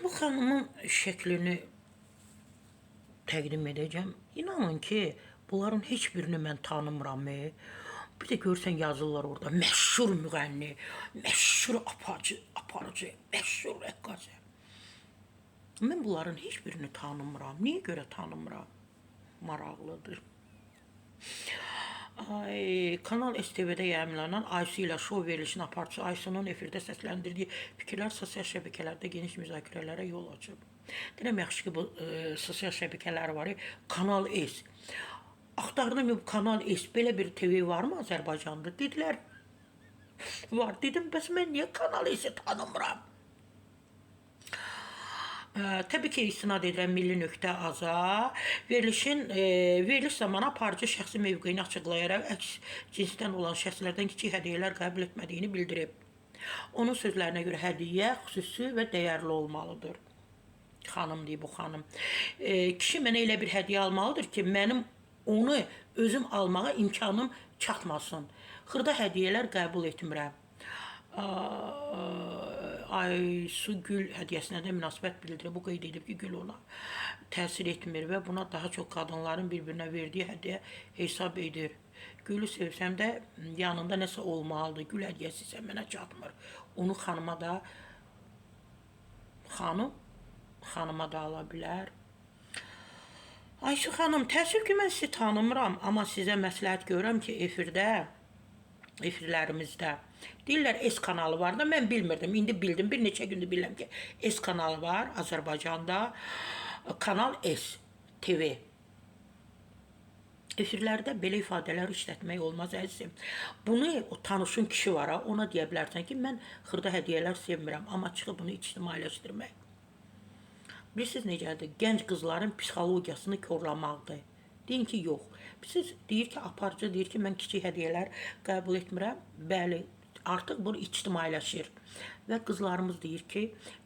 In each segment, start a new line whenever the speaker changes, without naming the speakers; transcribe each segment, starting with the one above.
Bu xanımın şəklini təqdim edəcəm. İnanın ki, bunların heç birini mən tanımıram. Bir də görsən yazırlar orada məşhur müğənni, məşhur aparıcı, məşhur rəqqasə. Mən bunların heç birini tanımıram. Niyə görə tanımıram? Maraqlıdır. Ay, Kanal STV-də yayımlanan Aysu ilə şou verilişinin aparıcısı Aysunun efirdə səsləndirdiyi fikirlər sosial şəbəkələrdə geniş müzakirələrə yol açıb. Deyirəm, yaxşı ki, bu sosial şəbəkələr var. Kanal S. Axtardım, bu Kanal S, belə bir TV varmı Azərbaycanda? Dedilər, var. Dedim, bəs mən niyə Kanal S-i tanımıram? Təbii ki, istinad edirəm milli.az-a. Veriliş zamanı aparıcı şəxsi mövqeyini açıqlayaraq əks cinsdən olan şəxslərdən kiçik hədiyyələr qəbul etmədiyini bildirib. Onun sözlərinə görə hədiyyə xüsusi və dəyərli olmalıdır. Xanım deyib bu xanım. Kişi mənə elə bir hədiyyə almalıdır ki, mənim onu özüm almağa imkanım çatmasın. Xırda hədiyyələr qəbul etmirəm. Aysu Gül hədiyyəsinə də münasibət bildirib. Bu qeyd edib ki, Gül ona təsir etmir və buna daha çox qadınların bir-birinə verdiyi hədiyyə hesab edir. Gülü sevsəm də yanında nəsə olmalıdır. Gül hədiyyəsi isə mənə çatmır. Onu xanıma da xanıma da ala bilər. Aysu xanım, təəssüf ki, mən sizi tanımıram, amma sizə məsləhət görürəm ki, efirlərimizdə deyirlər S kanalı var da, mən bilmirdim, indi bildim, bir neçə gündür bilirəm ki, S kanalı var Azərbaycanda, Kanal S TV. Efirlərdə belə ifadələr işlətmək olmaz əzizim. Bunu o tanışın kişi var, ona deyə bilərsən ki, mən xırda hədiyyələr sevmirəm, amma çıxıb bunu ictimailəşdirmək. Bilirsiniz necədir? Gənc qızların psixologiyasını korlamaqdır. Deyin ki, yox. Siz deyir ki, aparıcı deyir ki, mən kiçik hədiyyələr qəbul etmirəm. Bəli, artıq bu ictimailəşir. Və qızlarımız deyir ki,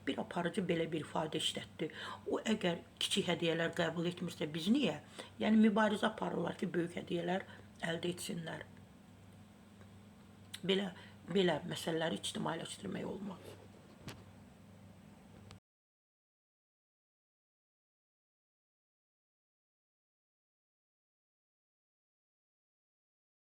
bir aparıcı belə bir ifadə işlətdi. O, əgər kiçik hədiyyələr qəbul etmirsə, biz niyə? Yəni, mübarizə aparırlar ki, böyük hədiyyələr əldə etsinlər. Belə məsələləri ictimailəşdirmək olmaz.